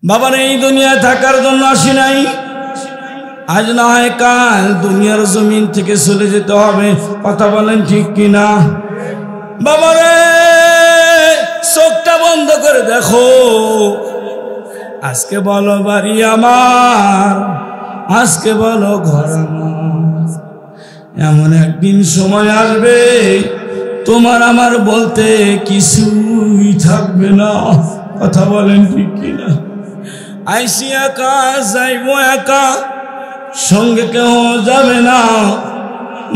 বাবার এই দুনিয়ায় থাকার জন্য আসি নাই, আজ না হয় কাল দুনিয়ার জমিন থেকে চলে যেতে হবে। কথা বলেন ঠিক কিনা? বাবারে চোখটা বন্ধ করে দেখো, আজকে বলো বাড়ি আমার, আজকে বলো ঘর আমার। এমন একদিন সময় আসবে তোমার আমার বলতে কিছুই থাকবে না। কথা বলেন ঠিক কিনা? আইসি একা, যাইব একা, সঙ্গে কেউ যাবে না।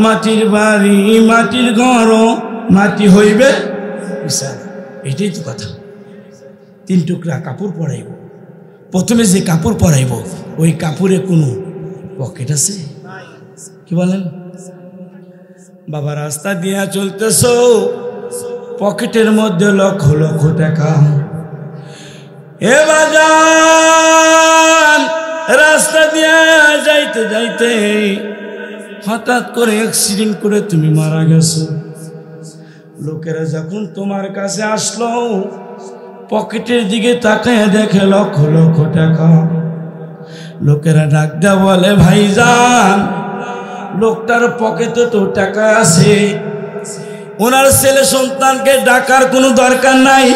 মাটির বাড়ি মাটির ঘর মাটি হইবে বিছানা। এটাই তো কথা। 3 টুকরা কাপড় পরাইব, প্রথমে যে কাপড় পরাইব ওই কাপড়ে কোনো পকেট আছে? কি বলেন? বাবা রাস্তা দিয়া চলতেছ, পকেটের মধ্যে লক্ষ লক্ষ টাকা। এ বাজান, রাস্তা দিয়া যাইতে যাইতে হঠাৎ করে অ্যাক্সিডেন্ট করে তুমি মারা গেছো। লোকেরা যখন তোমার কাছে আসলো, পকেটের দিকে তাকায় দেখে লক্ষ লক্ষ টাকা। লোকেরা ডাক দেয়া বলে, ভাইজান লোকটার পকেটে তো টাকা আছে, ওনার ছেলে সন্তানকে ডাকার কোনো দরকার নাই।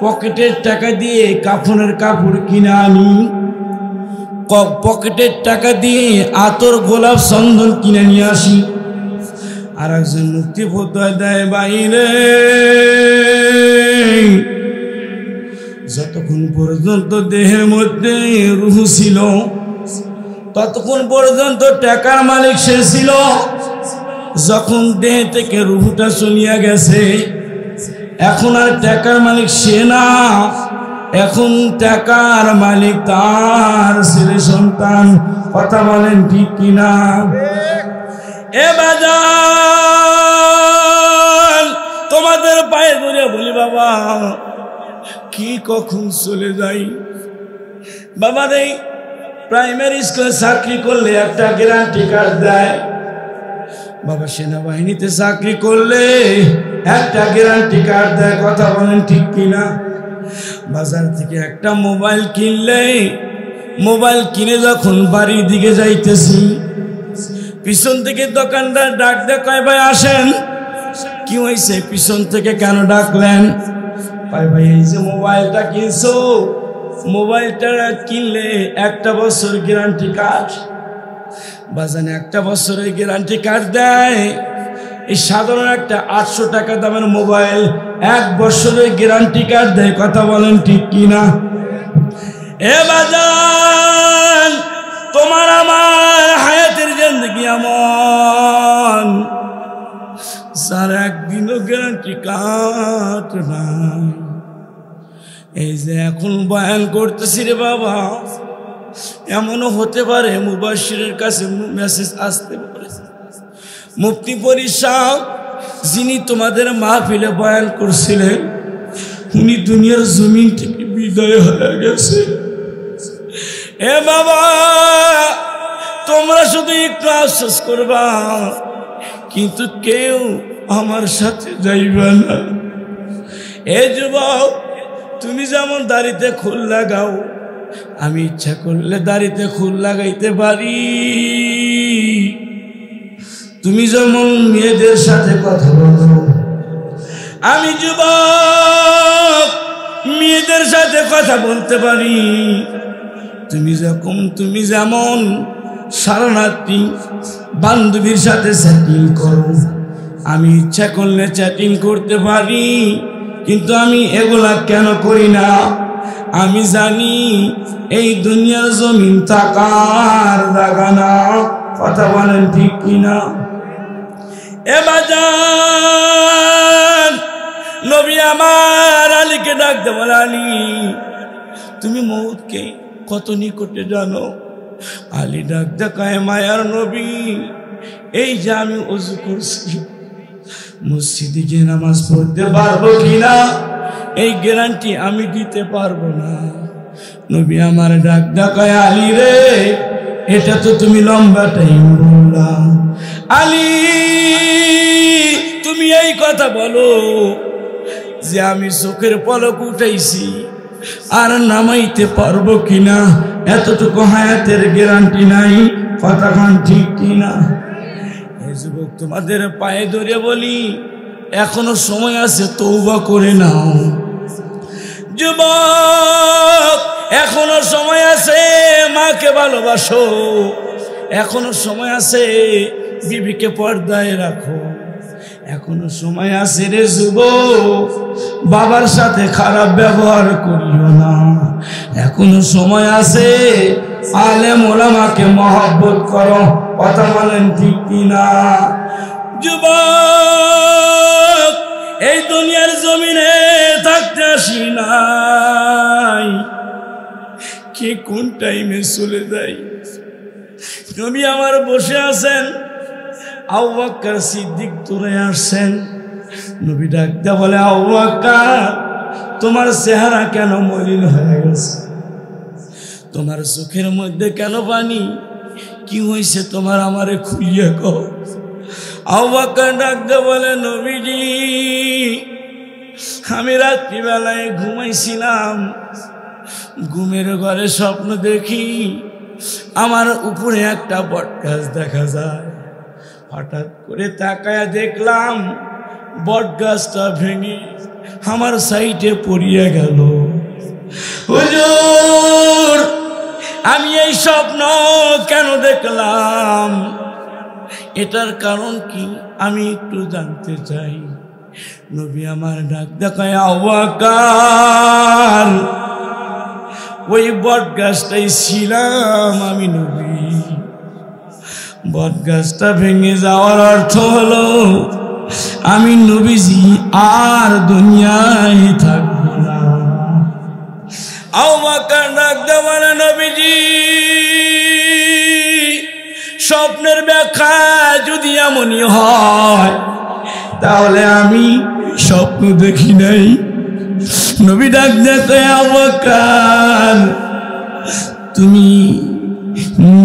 পকেটের টাকা দিয়ে কাফনের কাপড় কিনে আনি, পকেটের টাকা দিয়ে আতর গোলাপ চন্দন কিনে নিয়ে আসি। আর একজন মুক্তি ফতোয়া দেয়, বাইরে যতক্ষণ পর্যন্ত দেহের মধ্যে রূহ ছিল ততক্ষণ পর্যন্ত টাকার মালিক সে ছিল। যখন দেহ থেকে রূহটা চলিয়া গেছে, এখন আর টাকার মালিক সে না, এখন টাকার মালিক তার ছেলে সন্তান। কথা বলেন ঠিক কিনা? এ বাজান, তোমাদের পায়ে ধরে বলি বাবা, কি কখন চলে যাই। বাবার এই প্রাইমারি স্কুলে চাকরি করলে একটা গ্যারান্টি কার্ড দেয়, বাবা সেনাবাহিনীতে চাকরি করলে একটা গ্যারান্টি কার্ড দেয়। কথা বলেন ঠিক কিনা? বাজার থেকে একটা মোবাইল কিনলে, মোবাইল কিনে যখন বাড়ির দিকে যাইতেছি, পিছন থেকে দোকানদার ডাক দেয়, কয় ভাই আসেন। কি হয়েছে? পিছন থেকে কেন ডাকলেন? কয় ভাই এই যে মোবাইলটা কিনছো, মোবাইলটা কিনলে 1 বছর গ্যারান্টি কার্ড। বাজানে 1 বছরের গ্যারান্টি কার্ড দেয়। এই সাধারণ একটা 800 টাকা দামের মোবাইল 1 বছরের গ্যারান্টি কার্ড দেয়। কথা বলেন ঠিক কিনা? এ বাজান, তোমার আমার হায়াতের জিন্দেগি এমন, যার একদিনও গ্যারান্টি কার্ড নাই। এই যে এখন বয়ান করতেছি রে বাবা, এমনও হতে পারে মুবাশশিরের কাছে মেসেজ আসতে পারে, মুফতি পরিষদ যিনি তোমাদের মাহফিলে বয়ান করছিলেন, উনি দুনিয়ার জমিন থেকে বিদায় হয়ে গেছে। এ বাবা, তোমরা শুধু একটু আফসোস করবা, কিন্তু কেউ আমার সাথে যাইবা না। এ যুবক, তুমি যেমন দাড়িতে খুল লাগাও, আমি ইচ্ছা করলে দাড়িতে খুল লাগাইতে পারি। তুমি যেমন মেয়েদের সাথে কথা বলো, আমি যুবক মেয়েদের সাথে কথা বলতে পারি। তুমি যেমন সারারাত্রি বান্ধবীর সাথে চ্যাটিং করো, আমি ইচ্ছা করলে চ্যাটিং করতে পারি, কিন্তু আমি এগুলা কেন করি না? আমি জানি এই দুনিয়ার জমিন থাকার জায়গা না। কথা বলেন ঠিক কিনা? এ বাজান, নবী আমার আলীকে ডাকতে বলে, আলী তুমি মউতকে কত নিকটে জানো? আলী ডাকতে কয়, মায়ার নবী, এই যে আমি ওযু করছি, মসজিদে গিয়ে নামাজ পড়তে পারবো কিনা এই গ্যারান্টি আমি দিতে পারবো না। নবী আমার ডাকতে কয়, আলী রে, এটা তো তুমি লম্বা টাইম বললা। আলী, তুমি এই কথা বলো যে আমি চোখের পলক উঠাইছি, আর নামাইতে পারবো কিনা এতটুকু হায়াতের গ্যারান্টি নাই। কতক্ষণ ঠিক কিনা? এই যুবক, তোমাদের পায়ে ধরে বলি, এখনো সময় আছে, তওবা করে নাও। যুবক, এখনো সময় আছে, মাকে ভালোবাসো। এখনো সময় আছে, বিবিকে পর্দায় রাখো। এখনো সময় আছে রে যুবক, বাবার সাথে খারাপ ব্যবহার করিও না। এখনো সময় আছে, আলেম ওলামাকে মহব্বত করো। কথা বলেন ঠিক কিনা? যুবক, এই দুনিয়ার জমিনে থাকতে আসি নাই, কে কোন টাইমে চলে যায়। নবী আমার বসে আছেন, আবু বকর সিদ্দিক দূরে আসছেন। নবী ডাকতে বলে, আবু বকর, তোমার চেহারা কেন মলিন হয়ে গেছে? তোমার চোখের মধ্যে কেন পানি? কি হয়েছে তোমার? আমারে খুলিয়ে কও। আবু বকর ডাকতে বলে, নবীজি, আমি রাত্রিবেলায় ঘুমাইছিলাম, ঘুমের ঘরে স্বপ্ন দেখি আমার উপরে একটা বটগাছ দেখা যায়। হঠাৎ করে তাকায়া দেখলাম বটগাছটা ভেঙে আমার সাইডে পড়িয়ে গেল। হুজুর, আমি এই স্বপ্ন কেন দেখলাম? এটার কারণ কি আমি একটু জানতে চাই। নবী আমার ডাক দেখায়, আবু বকর, ওই বটগাছটাই ছিলাম আমি নবী। বটগাছটা ভেঙে যাওয়ার অর্থ হলো আমি নবীজি আর দুনিয়ায় থাকবো না। আবু বকর ডাকতে বলে, নবীজি, স্বপ্নের ব্যাখ্যা যদি এমনই হয় তাহলে আমি স্বপ্ন দেখি নাই। নবী ডাক দেখে, আবু বকর, তুমি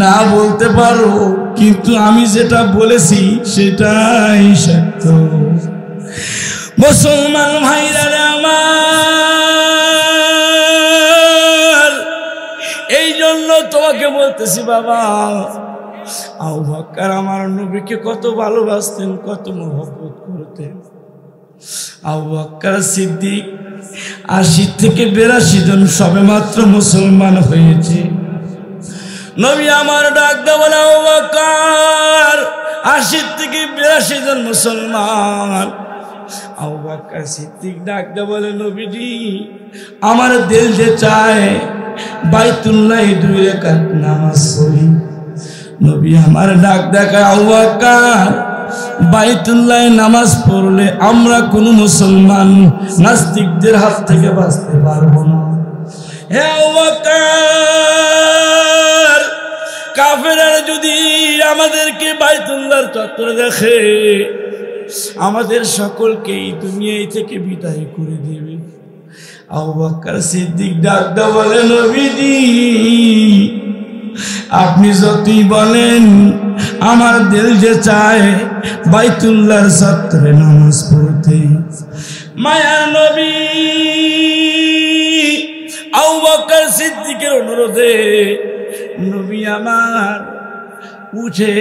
না বলতে পারো, কিন্তু আমি যেটা বলেছি সেটাই সত্য। মুসলমান ভাইরা আমার, এই জন্য তোমাকে বলতেছি বাবা, আবু বকর আমার নবীকে কত ভালোবাসতেন, কত মহব্বত করতেন। আবু বকর সিদ্দিক ৮০ থেকে ৮২ জন সবে মাত্র মুসলমান হয়েছে। নবী আমার ডাক দেওয়া বলে, আবু বকর ৮০ থেকে ৮২ জন মুসলমান। আবু বকর সিদ্দিক ডাক দেওয়া বলে, নবীজি, আমার দিল যে চায় বাইতুল্লাহ ২ রাকাত নামাজ পড়ি। নবী আমার ডাক দেখায়, আবু বকর, বাইতুল্লাহ নামাজ পড়লে আমরা কোন মুসলমান নাস্তিকদের হাত থেকে বাঁচতে পারবো না। হে আবু বকর, কাফেররা যদি আমাদেরকে বাইতুল্লাহর চত্বরে দেখে আমাদের সকলকে এই দুনিয়া থেকে বিদায় করে দেবে। আবু বকর সিদ্দিক ডাক দেওয়া বলে, নবীজি, আপনি যতই বলেন, আমার দিল যে চায় বাইতুল্লাহর চত্বরে নামাজ পড়তে। মায়া নবী আবু বকর সিদ্দিকের অনুরোধে নবী আমার উঠে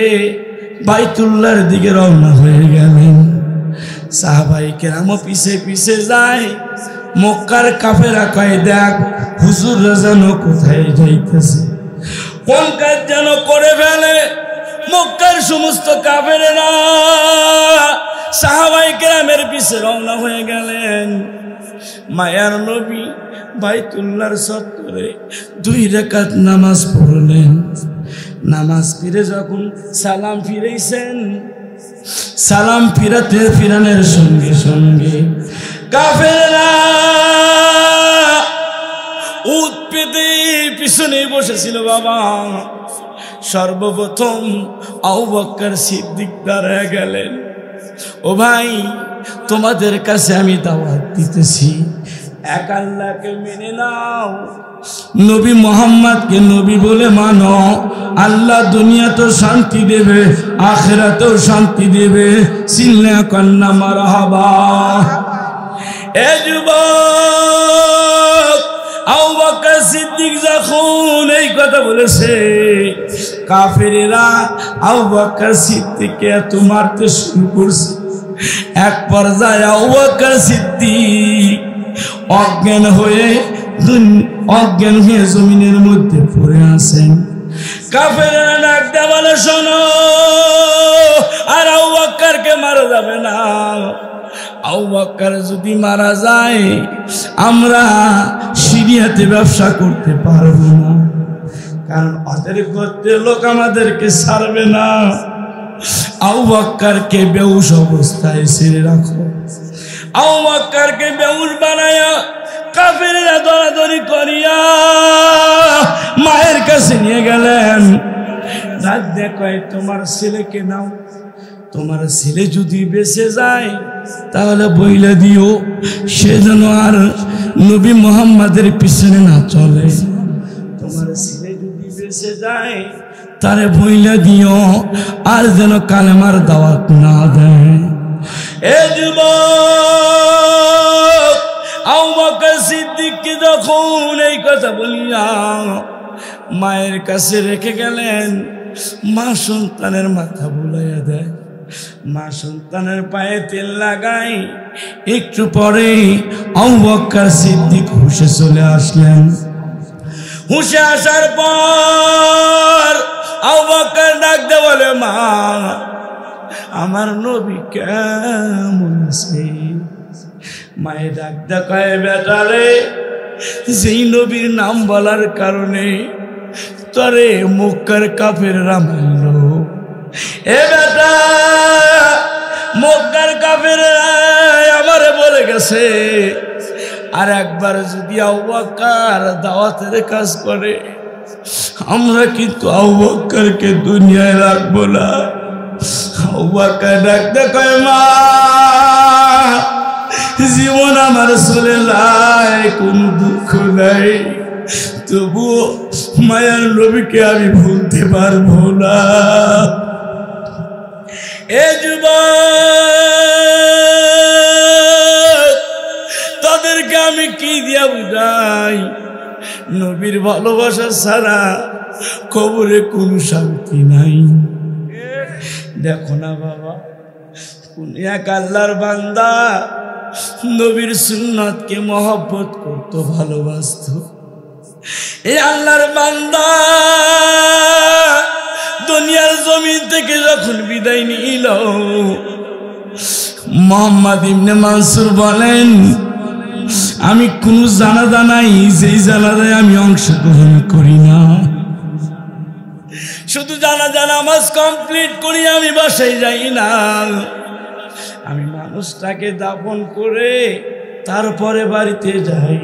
বাইতুল্লাহর দিকে রওনা হয়ে গেলেন। সাহাবায়ে কেরাম পিছে পিছে যায়। মক্কার কাফেররা কয়, দেখ হুজুর যেন কোথায় যাইতেছে, কোন কাজ যেন করে ফেলে। মক্কার সমস্ত কাফেররা সাহাবায়ে কেরামের পিছে রওনা হয়ে গেলেন। মায়ার নবী বাইতুল্লাহর চত্বরে ২ রাকাত নামাজ পড়লেন। নামাজ ফিরে যখন সালাম ফিরেছেন, সালাম ফিরানের সঙ্গে সঙ্গে কাফেররা উট পেতে পিছনে বসেছিল। বাবা, সর্বপ্রথম আবু বকর সিদ্দিক দাঁড়ায় গেলেন। ও ভাই, তোমাদের কাছে আমি দাওয়াত দিতেছি, এক আল্লাহকে মেনে নাও, নবী মুহাম্মদকে নবী বলে মানো। আল্লাহ দুনিয়াতেও শান্তি দেবে, আখিরাতেও শান্তি দেবে। সিল্লা কন্না মারহাবা। এ যুবক, আবু বকর সিদ্দিক যখন এই কথা বলেছে, কাফেরেরা আবু বকর সিদ্দিককে এত মারতে শুরু করছে, এক পর্যায়ে আবু বকর সিদ্দিক অজ্ঞান হয়ে জমিনের মধ্যে পড়ে আছেন। কাফেরেরা ডাক দিয়ে বলে, শোনো, আর আবু বকরকে মারা যাবে না। আবু বকর যদি মারা যায় আমরা সিরিয়াতে ব্যবসা করতে পারবো না, কারণ ওদের গোত্রের লোক আমাদেরকে ছাড়বে না। আবু বকরকে বেহুশ অবস্থায় ছেড়ে রাখো। আবু বকরকে বেহুশ বানায়া কাফেরেরা দরাদরি করিয়া মায়ের কাছে নিয়ে গেলেন। রাত দেখায়, তোমার ছেলেকে নাও, তোমার ছেলে যদি বেঁচে যায় তাহলে বইলা দিও সে যেন আর নবী মুহাম্মাদের পিছনে না চলে। তোমার ছেলে যদি বেঁচে যায় তারে বইলা দিও আর যেন কালেমার দাওয়াত না দেয়। এ যুবক, আবু বকর সিদ্দিককে যখন এই কথা বলিয়া মায়ের কাছে রেখে গেলেন, মা সন্তানের মাথা বুলাইয়া দেয়, মা সন্তানের পায়ে তেল লাগাই। একটু পরে আবু বকর সিদ্দিক হুঁশে চলে আসলেন। হুঁশে আসার পর আবু বকর ডাক দিয়ে বলে, মা, আমার নবী কেমন আছে? মায়ের ডাক দিয়ে কয়, বেটা রে, যেই নবীর নাম বলার কারণে তরে মক্কার কাফেররা মারল, এ বেটা, মক্কার কাফেররা আমারে বলে গেছে আর একবার যদি আবু বকর দাওয়াতের কাজ করে আমরা কিন্তু আবু বকরকে দুনিয়ায় রাখবো না। আবু বকর ডাকতে কয়, মা, জীবন আমার চলে নাই, কোন দুঃখ নাই, তবুও মায়ার নবীকে আমি ভুলতে পারবো না। এ যুবক, তাদেরকে আমি কি দিয়া বুঝাই? নবীর ভালোবাসা ছাড়া কবরে কোনো শান্তি নাই। দেখো না বাবা, কোন এক আল্লাহর বান্দা নবীর সুন্নাতকে মহব্বত করতো, ভালোবাসতো। এই আল্লাহর বান্দা দুনিয়ার জমিন থেকে যখন বিদায় নিল, মুহাম্মদ ইবনে মানসুর বলেন, আমি কোন জানাজা নাই যেই জানাজায় আমি অংশগ্রহণ করি না। শুধু জানাজা নামাজ কমপ্লিট করি আমি বাসায় যাই না, আমি মানুষটাকে দাফন করে তারপরে বাড়িতে যাই।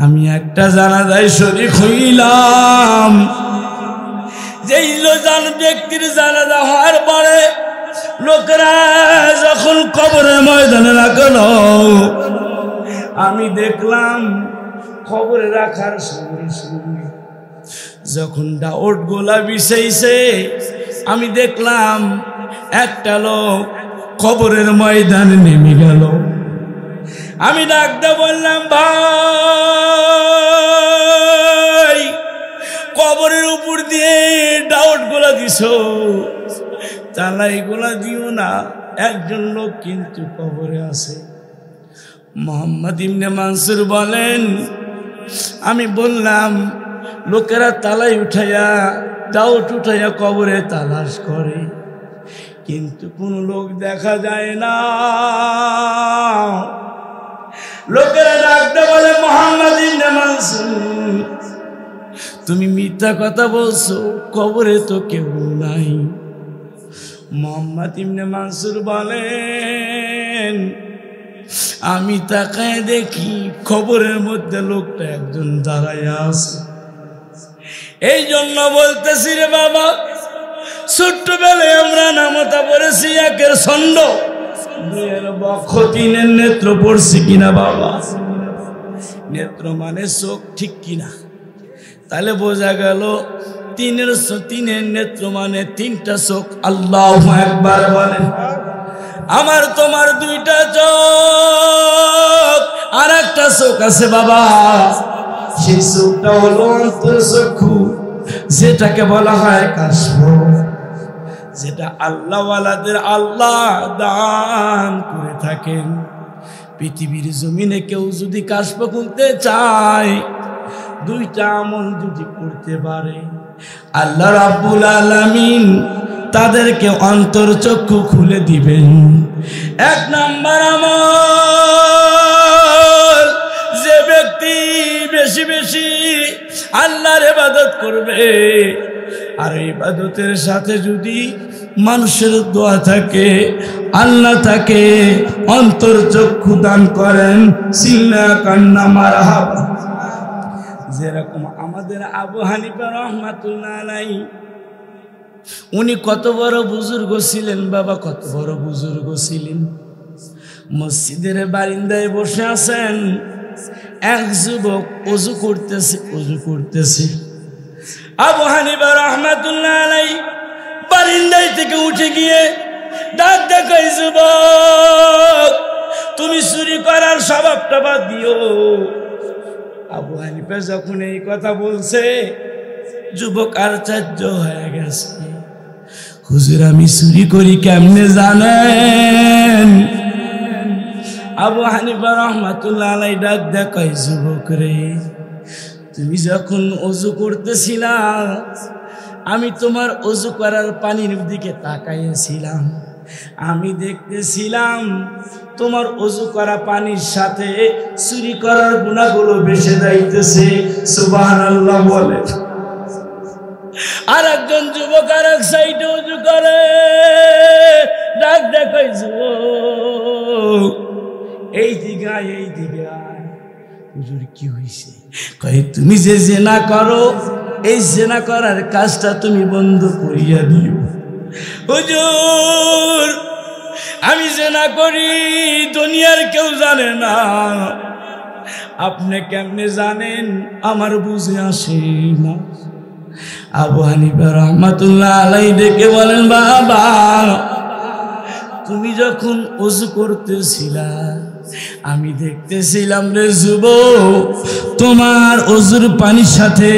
আমি একটা জানাজায় শরীক হইলাম, যেই ব্যক্তির জানাজা হওয়ার পরে লোকেরা যখন কবরের ময়দানে রাখল, আমি দেখলাম কবরে রাখার সঙ্গে সঙ্গে যখন দাওয়াত গোলা বিছাইছে, আমি দেখলাম একটা লোক কবরের ময়দানে নেমে গেল। আমি ডাকতে বললাম, ভাই, কবরের উপর দিয়ে দাওয়াত গোলা দিছ, তালাই গোলা দিও না, একজন লোক কিন্তু কবরে আছে। মুহাম্মদ ইবনে মানসুর বলেন, আমি বললাম, লোকেরা তালাই উঠাইয়া দাওয়াত উঠাইয়া কবরে তালাশ করে, কিন্তু কোন লোক দেখা যায় না। লোকেরা ডাকতে বলে, মুহাম্মদ ইবনে মানসুর, তুমি মিথ্যা কথা বলছো, কবরে তো কেউ নাই। মুহাম্মদ ইবনে মানসুর বলেন, আমি তাকায় দেখি কবরের মধ্যে লোকটা একজন দাঁড়াইয়া আছে। এই জন্য বলতেছি রে বাবা, ছোট্টবেলায় আমরা নামতা পড়েছি একের ছন্দ, দুইয়ের বক্ষ, তিনের নেত্র পড়ছি কিনা বাবা? নেত্র মানে চোখ, ঠিক কিনা? তাহলে বোঝা গেল তিনের নেত্র মানে তিনটা চোখ। আল্লাহু আকবার বলেন। আমার তোমার দুইটা চোখ আর একটা চোখ আছে বাবা, সেই চোখটা হলো অন্তরচক্ষু, যেটাকে বলা হয় কাশফ, যেটা আল্লাহওয়ালাদের আল্লাহ দান করে থাকেন। পৃথিবীর জমিনে কেউ যদি কাশফ খুলতে চায়, দুইটা আমল যদি করতে পারে, আল্লাহ রাব্বুল আলামিন তাদেরকে অন্তরচক্ষু খুলে দিবেন। এক নাম্বার আমল, যে ব্যক্তি বেশি বেশি আল্লাহর ইবাদত করবে, আর ইবাদতের সাথে যদি মানুষের দোয়া থাকে, আল্লাহ তাকে অন্তরচক্ষু দান করেন। সিল্লা কান্না মারহাবা। যেরকম আমাদের আবু হানিফা রাহমাতুল্লাহ আলাইহি, উনি কত বড় বুজুর্গ ছিলেন বাবা, কত বড় বুজুর্গ ছিলেন। মসজিদের বারিন্দায় বসে আছেন, এক যুবক ওযু করতেছে। আবু হানিফা রাহমাতুল্লাহ আলাইহি বারিন্দায় থেকে উঠে গিয়ে ডাক দেয়, যুবক তুমি চুরি করার স্বভাবটা বাদ দিও। আবু হানিফা যখন এই কথা বলছে, যুবক আশ্চর্য হয়ে গেছে। হুজুর আমি চুরি করি কেমনে জানেন? আবু হানিফা রাহমাতুল্লাহ আলাইহি ডাক দেয়, যুবক রে, তুমি যখন ওযু করতেছিলা, আমি তোমার ওযু করার পানির দিকে তাকাইছিলাম, আমি দেখতেছিলাম তোমার ওযু করা পানির সাথে চুরি করার গুনাহগুলো ভেসে যাইতেছে। সুবহানাল্লাহ বলে। আর একজন যুবক আর এক সাইডে ওযু করে, ডাক দেখাই, যুবক এই দিকে আয়, এই দিকে আয়। হুজুর কি হইছে? কয় তুমি যে জিনা করো, এই জিনা করার কাজটা তুমি বন্ধ করিয়া দিও। হুজুর আমি জিনা করি, দুনিয়ার কেউ জানে না। আপনি কেমনে জানেন? আমার বুঝে আসে না। আবু হানিফা রাহমাতুল্লাহ আলাইহি ডেকে বলেন, বাবা তুমি যখন ওযু করতেছিলা, আমি দেখতেছিলাম রে যুবক, তোমার ওযুর পানির সাথে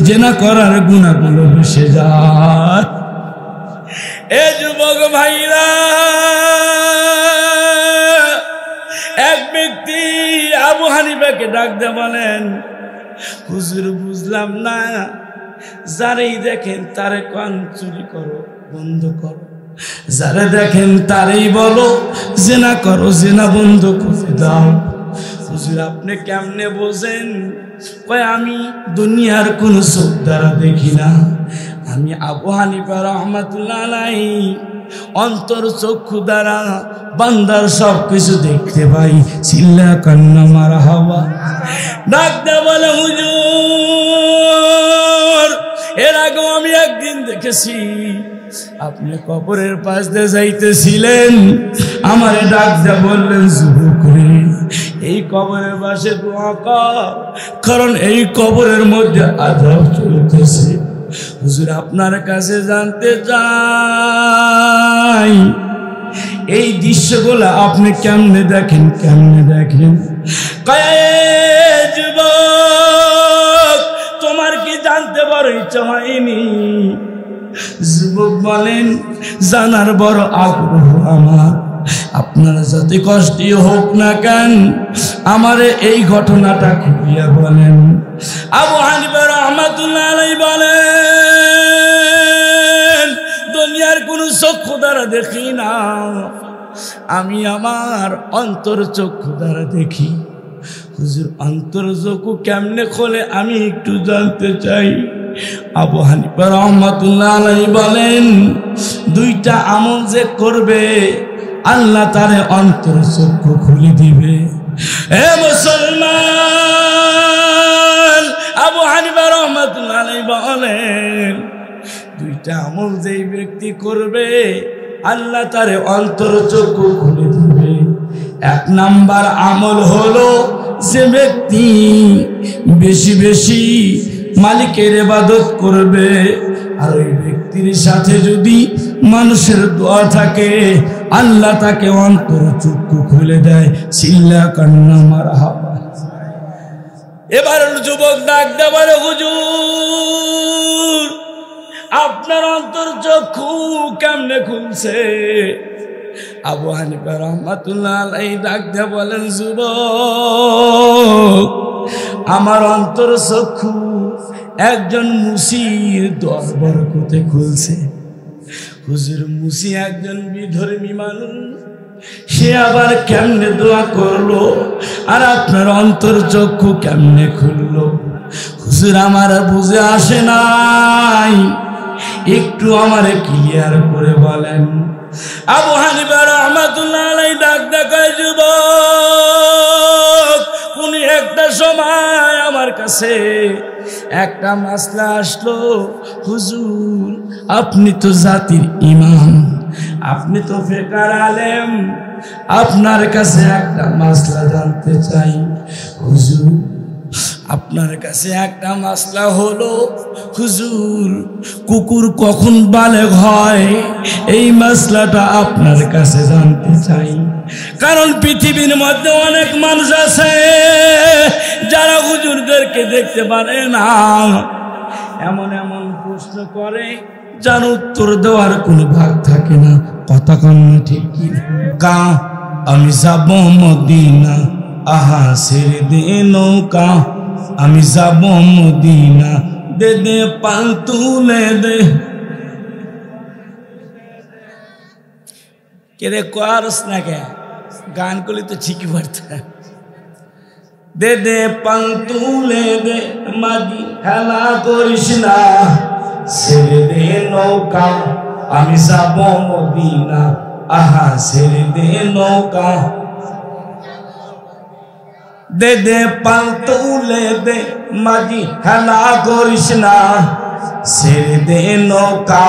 জিনা করার গুনাহগুলো মিশে যায়। এ যুবক ভাইরা, এক ব্যক্তি আবু হানিফাকে ডাক দিয়ে বলেন, হুজুর বুঝলাম না, যারাই দেখেন তারে কোন চুরি করো বন্ধ করো, যারা দেখেন তারই বলো জিনা করো, জিনা বন্ধ করে দাও। হুজুর আপনি কেমনে বোঝেন? কয় আমি দুনিয়ার কোন চোখ দ্বারা দেখি না, আমি আবু হানিফা রাহমাতুল্লাহ আলাইহি অন্তর চক্ষু দ্বারা বান্দার সব কিছু দেখতে পাই। চিল্লা কান্না মারহাবা। ডাক দে বলে, হুজুর এর আগে আমি একদিন দেখেছি আপনি কবরের পাশ দিয়ে যাইতেছিলেন, আমারে ডাক দিয়ে বললেন, যুবক রে, এই কবরের পাশে দোয়া কর, কারণ এই কবরের মধ্যে আযাব চলতেছে। হুজুর আপনার কাছে জানতে চাই, এই দৃশ্যগুলো আপনি কেমনে দেখেন, কেমনে দেখেন? যুবক তোমার কি জানতে বড় ইচ্ছা হয়নি? যুবক বলেন, জানার বড় আগ্রহ আমার। আপনারা যত কষ্টই হোক না কেন, আমারে এই ঘটনাটা খুলিয়া বলেন। আবু হানিফা রাহমাতুল্লাহ আলাইহি বলেন, দুনিয়ার কোন চক্ষু দ্বারা দেখি না, আমি আমার অন্তর চক্ষু দ্বারা দেখি। হুজুর অন্তর চক্ষু কেমনে খোলে আমি একটু জানতে চাই। আবু হানিফা রাহমাতুল্লাহ আলাইহি বলেন, দুইটা আমল যে করবে আল্লাহ তারে অন্তর চক্ষু খুলে দিবে। হে মুসলমান, আবু হানিফা রাহমাতুল্লাহ আলাইহি বলেন, দুইটা আমল যেই ব্যক্তি করবে আল্লাহ তারে অন্তর চক্ষু খুলে দিবে। এক নাম্বার আমল হলো, যে ব্যক্তি বেশি বেশি মালিকের ইবাদত করবে, আর ওই ব্যক্তির সাথে যদি মানুষের দোয়া থাকে, আল্লাহ তাকে অন্তর চক্ষু খুলে দেয়। চিল্লা কান্না মারহাবা। এবার যুবক ডাক দেবারে, হুজুর আপনার অন্তর চক্ষু কেমনে খুলছে? আবু হানিফা রাহমাতুল্লাহ আলাইহি ডাক দিয়ে বলেন, যুবক আমার অন্তর চক্ষু একজন মুসির দোয়ার বরকতে খুলছে। হুজুর মুসি একজন বিধর্মী মানুষ, সে আবার কেমনে দোয়া করলো আর আপনার অন্তর চক্ষু কেমনে খুললো? হুজুর আমার বুঝে আসে নাই, একটু আমারে ক্লিয়ার করে বলেন। আবু হানিফা রাহমাতুল্লাহ আলাইহি ডাক দেখায়, যুবক কোন একটা সময় আমার কাছে একটা মাসলা আসলো, হুজুর আপনি তো জাতির ইমাম, আপনি তো ফিকার আলেম, আপনার কাছে একটা মাসলা জানতে চাই। হুজুর আপনার কাছে একটা মাসলা হলো, হুজুর কুকুর কখন বালেগ হয় এই মাসলাটা আপনার কাছে জানতে চাই। কারণ পৃথিবীর মধ্যে অনেক মানুষ আছে যারা হুজুরদেরকে দেখতে পারে না, এমন এমন প্রশ্ন করে যার উত্তর দেওয়ার কোনো ভাগ থাকে না। কথা কন না ঠিক কি? কা আমি যাব মদিনা, আহা ছেড়ে দে নৌকা, আমি যাব মদিনা, দে দে পাল তুলে দে। কে রে কোয়ারস না কে গান করলে তো ঠিকই পারত। দে দে পাল তুলে দে, মাদি খেলা করিস না, ছেড়ে দে নৌকা, আমি যাব মদিনা, আহা ছেড়ে দে নৌকা, দে দে পাল তুলে দে, মাঝি খেলা করিস না, ছেড়ে দে নৌকা,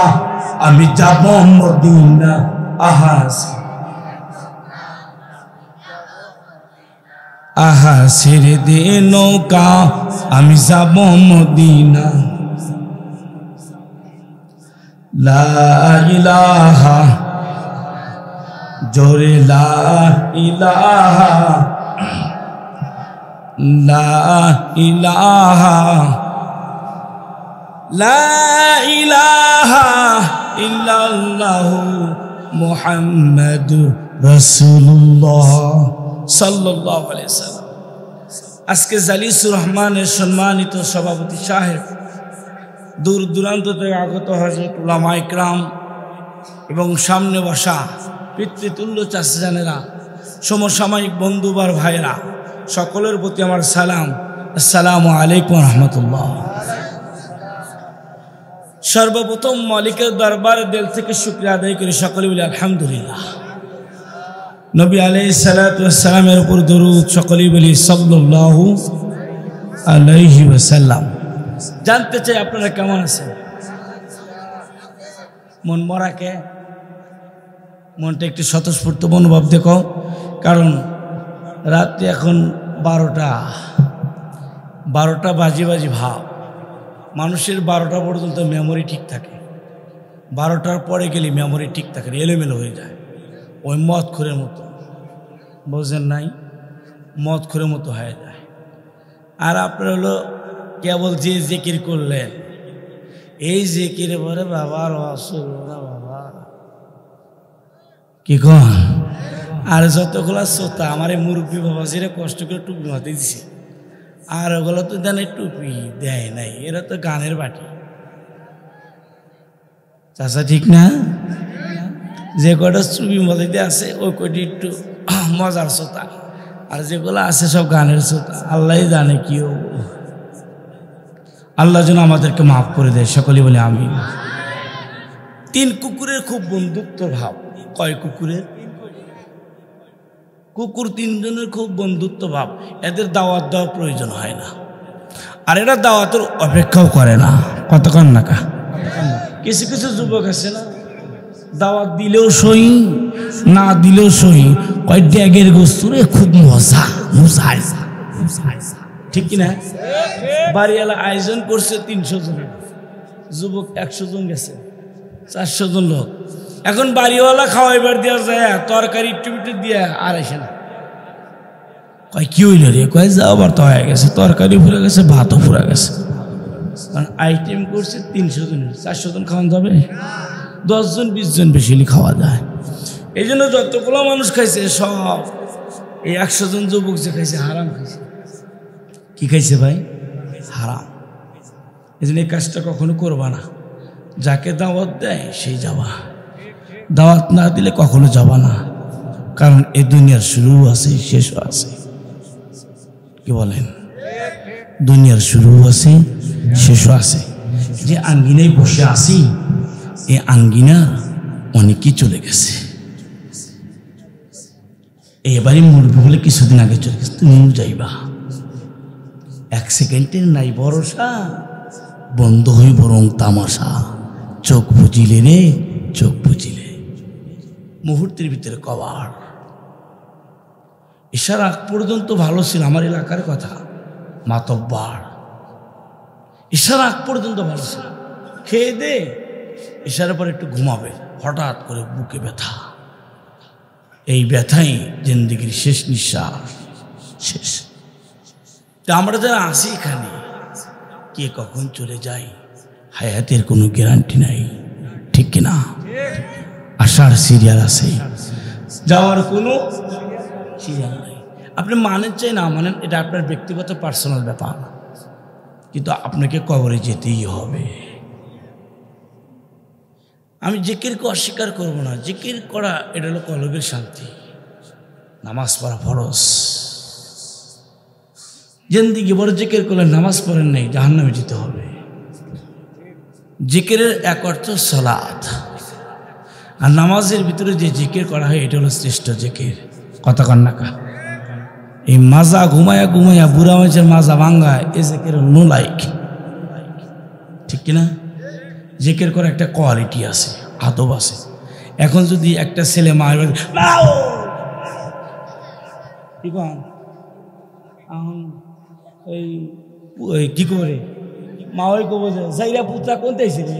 আমি যাব মদিনা, আহা আহা ছেড়ে দে নৌকা, আমি যাব মদিনা। লা ইলাহা, জোরে লা ইলাহা, লা ইলাহা, লা ইলাহা ইল্লাল্লাহু মুহাম্মাদুর রাসূলুল্লাহ সাল্লাল্লাহু আলাইহি ওয়াসাল্লাম। আজকে জালিসুর রহমানের সম্মানিত সভাপতি সাহেব, দূর দূরান্ত থেকে আগত হযরত উলামা ইকরাম এবং সামনে বসা পিতৃতুল্য চাচাজানেরা, সমসাময়িক বন্ধুবার ভাইরা, সকলের প্রতি আমার সালাম। আসসালামু আলাইকুম রাহমাতুল্লাহ। সর্বপ্রথম মালিকের দরবারে দিল থেকে শুকরিয়া আদায় করি, সকলে বলি আলহামদুলিল্লাহ। নবী আলাইহিস সালাতু ওয়াস সালামের উপর দরুদ, সকলেই বলি সাল্লাল্লাহু আলাইহি ওয়াসাল্লাম। জানতে চাই আপনারা কেমন আছেন? মন মরাকে মনটা একটু স্বতঃস্ফূর্ত মনোভাব দেখো, কারণ রাত্রি এখন 12টা বাজি ভাব। মানুষের 12টা পর্যন্ত মেমোরি ঠিক থাকে, 12টার পরে গেলে মেমোরি ঠিক থাকে, এলোমেলো হয়ে যায়। ওই মদ খোরের মতো, বোঝেন নাই, মদ খোরের মতো হয়ে যায়। আর আপনার হলো কেবল যে জিকির করলেন, এই জিকিরে পরে বাবা বাবা কি কন, আর যতগুলা শ্রোতা আমার এই মুরব্বী বাবা যেটা কষ্ট করে টুপি মাথা দিছে, আর ওগুলো তো জানে টুপি দেয় নাই, এরা তো গানের বাটি। চাচা ঠিক না? যে কটা টুপি মাথা দিয়ে আছে ওই কটি একটু মজার শ্রোতা, আর যেগুলো আছে সব গানের শ্রোতা। আল্লাহ জানে কি হবো। আল্লাহ যেন আমাদেরকে মাফ করে দেয়, সকলেই বলে আমিন। 3 কুকুরের খুব বন্ধুত্ব ভাব। কয় কুকুরের? কুকুর 3 জনের খুব বন্ধুত্ব ভাব। এদের দাওয়াত দেওয়ার প্রয়োজন হয় না, আর এরা দাওয়াতের অপেক্ষাও করে না। কতক্ষণ নাকা কিছু কিছু যুবক আছে না, দাওয়াত দিলেও সই, না দিলেও সই, কয় ড্যাগের গোস্তুরে খুব মজা, ঠিক কিনা? বাড়িওয়ালা আয়োজন করছে 300 জনের, যুবক 100 জন গেছে, 400 জন লোক। এখন বাড়িওয়ালা খাওয়াইবার দেওয়া যায় তরকারি টুপিটি দিয়ে আর আসে না। কয় কি হইল রে? কয় যাবার তো হয়ে গেছে, তরকারি ফুরে গেছে, ভাতও ফুরে গেছে। কারণ আইটেম করছে 300 জন, 400 জন খাওয়ানো যাবে? 10 জন 20 জন বেশি খাওয়া যায়। এই জন্য যতগুলো মানুষ খাইছে সব এই 100 জন যুবক যে খাইছে হারাম খাইছে। কি খাইছে ভাই? হারাম। এই জন্য এই কাজটা কখনো করবা না। যাকে দাওয়াত দেয় সেই যাবা, দাওয়াত না দিলে কখনো যাবা না। কারণ এই দুনিয়ার শুরু আছে, শেষও আছে। কি বলেন? দুনিয়ার শুরু আছে, শেষও আছে। যে আঙ্গিনায় বসে আছি, এই আঙ্গিনা অনেকই চলে গেছে। এবারে মরবো বলে কিছুদিন আগে চলে গেছে, তুমিও যাইবা। 1 সেকেন্ডের নাই ভরসা, বন্ধ হয়ে বরং তামাশা। চোখ বুঝিলে রে, চোখ বুঝিলে মুহূর্তের ভিতরে কবার। এসার আগ পর্যন্ত ভালো ছিল, আমার এলাকার কথা, মাতব্বার। এসার আগ পর্যন্ত ভালো ছিল, খেয়ে দে এসার পর একটু ঘুমাবে, হঠাৎ করে বুকে ব্যথা। এই ব্যথাই জিন্দেগির শেষ নিঃশ্বাস, শেষ। তা আমরা যারা আসি এখানে, কে কখন চলে যাই হায়াতের কোনো গ্যারান্টি নাই, ঠিক কিনা? আসার সিরিয়াল আছে, যাওয়ার কোনো সিরিয়াল নাই। আপনি মানেন চাই না মানেন, এটা আপনার ব্যক্তিগত পার্সোনাল ব্যাপার, কিন্তু আপনাকে কবরে যেতেই হবে। আমি জিকিরকে অস্বীকার করব না, জিকির করা এটা হলো কলবের শান্তি। নামাজ পড়া ফরজ। জিন্দেগি বড় জিকির করলে নামাজ পড়েন নাই, জাহান্নামে যেতে হবে। জিকিরের এক অর্থ সালাত, আর নামাজের ভিতরে যে জিকির করা হয় এটা হলো শ্রেষ্ঠ জিকির। কথা কন না কা? এই মাজা ঘুমায়া ঘুমায়া বুড়া মানুষের মাজা ভাঙ্গায়, এই জিকির নো লাইক, ঠিক কিনা? জিকির করা একটা কোয়ালিটি আছে, আদব আছে। এখন যদি একটা ছেলে মায়ের ওই কি করে মা ওই কব যাইরা পুত্রা কোনতে রে,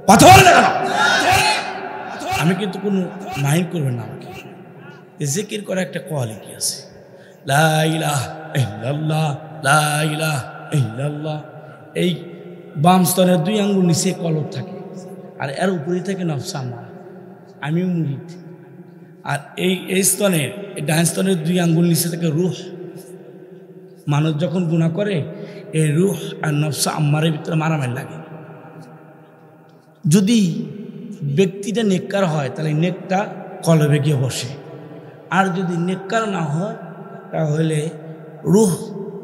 কথা বলে না কেন? আমি কিন্তু কোনো মাইন্ড করবেন না আমাকে। জিকির করা একটা কোয়ালিটি আছে। লা ইলাহা ইল্লাল্লাহ, লা ইলাহা ইল্লাল্লাহ। এই বাম স্তনের 2 আঙ্গুল নিচে কলব থাকে, আর এর উপরেই থাকে নফস আমার, আমিও মুরিদ। আর এই স্তনের, এই ডান স্তনের 2 আঙ্গুল নিচে থাকে রুহ। মানুষ যখন গুনাহ করে, এই রুহ আর নফস আম্মারের ভিতরে মারামারি লাগে। যদি ব্যক্তিটা নেককার হয় তাহলে নেকটা কলবে গিয়ে বসে, আর যদি নেককার না হয় তাহলে রুহ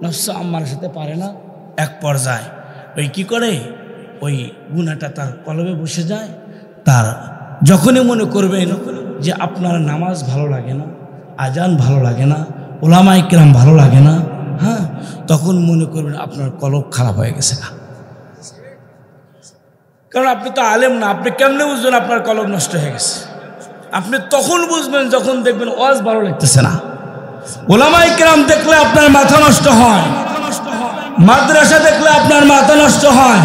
নফস আম্মারের সাথে পারে না। এক পর্যায়ে ওই কি করে, ওই গুনাহটা তার কলবে বসে যায়। তার যখনই মনে করবেন যে আপনার নামাজ ভালো লাগে না, আজান ভালো লাগে না, ওলামায়ে কেরাম ভালো লাগে না, হ্যাঁ, তখন মনে করবেন আপনার কলব খারাপ হয়ে গেছে। কারণ আপনি তো আলেম না, আপনি কেমনে বুঝবেন আপনার কলব নষ্ট হয়ে গেছে? আপনি তখন বুঝবেন যখন দেখবেন ওয়াজ ভালো লাগতেছে না। ওলামায়ে কেরাম দেখলে আপনার মাথা নষ্ট হয়, মাদ্রাসা দেখলে আপনার মাথা নষ্ট হয়,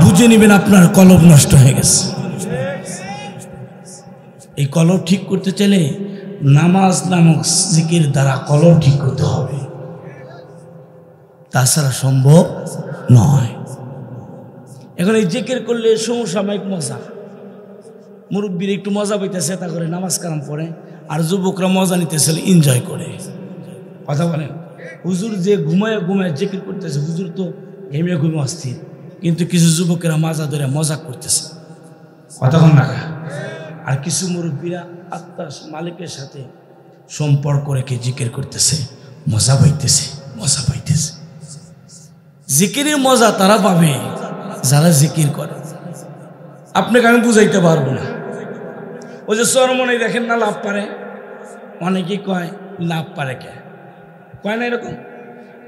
বুঝে নেবেন আপনার কলব নষ্ট হয়ে গেছে। এই কলব ঠিক করতে চাইলে নামাজ নামক জিকির দ্বারা কলব ঠিক করতে হবে, তাছাড়া সম্ভব নয়। এখন এই জিকির করলে সমসাময়িক মজা, মুরব্বীর একটু মজা পাইতেছে তা করে নামাজ কালাম পড়ে, আর যুবকরা মজা নিতেছে, এনজয় করে। কথা বলেন, হুজুর যে ঘুমায় ঘুমায় জিকির করতেছে, হুজুর তো ঘেমে ঘুমে অস্থির, কিন্তু কিছু যুবকেরা মাজা ধরে মজা করতেছে। কথা বল না? আর কিছু মুরব্বীরা আত্মার মালিকের সাথে সম্পর্ক রেখে জিকির করতেছে, মজা পাইতেছে, মজা পাইতেছে। জিকিরের মজা তারা পাবে যারা জিকির করে। আপনাকে আমি বুঝাইতে পারবো না। ওই যে চরমনে দেখেন না লাভ পারে, অনেকেই কয় লাভ পারে, কে কয় না এরকম।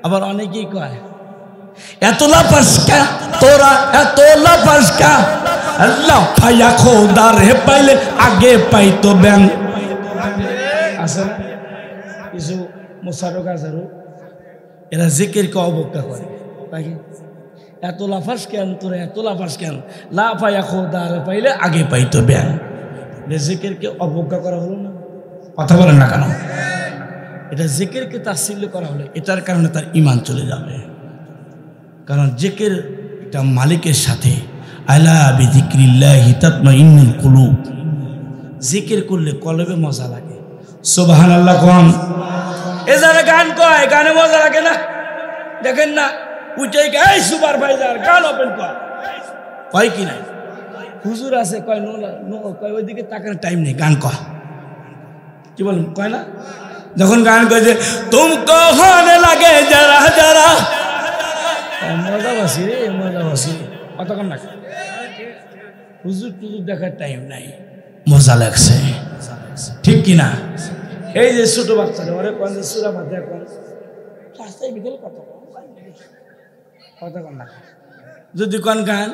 আবার অনেকেই কয় এত লাফাস কা তোরা, এত লাফাস কা, আল্লাহ পাইয়া খোদার হে পাইলে আগে পাইতো ব্যাং। আছে না কিছু মোসারক আজারু, এরা জিকিরকে অবজ্ঞা করে। তাকে এত লাফাস কেন তোরা, এত লাফাস কেন, লা পাইয়া খোদার পাইলে আগে পাইতো ব্যাং। জিকিরকে অবজ্ঞা করা হলো না? কথা বলেন না কেন? এটা জিকিরকে তাচ্ছিল্য করা হলো, এটার কারণে তার ঈমান চলে যাবে। কারণ জিকির এটা মালিকের সাথে, আলা বিযিকরিল্লাহি তাতমাইন্নুল কুলুব। জিকির করলে কলবে মজা লাগে। সুবহানাল্লাহ কোন। এ যারা গান কয়, গানে মজা লাগে না? দেখেন না উঠে গাই সুপারভাইজার গান ওপেন কয় কি নাই? হুজুর আছে কয় নো কয় ওইদিকে তাকার টাইম নেই, গান কয়। কি বলেন কয় না? যখন গান কয়েছে তুমকো হানে লাগে যারা যারা, মজা বাসি রে মজা বাসি, কতক্ষণ না হুজুর টুজুর দেখার টাইম নাই, মজা লাগছে। ঠিক কিনা? এই যে ছোট বাচ্চারা ওরে কোন যে সুরা মাথা কোন রাস্তায় বিকেল কতক্ষণ না যদি কোন গান,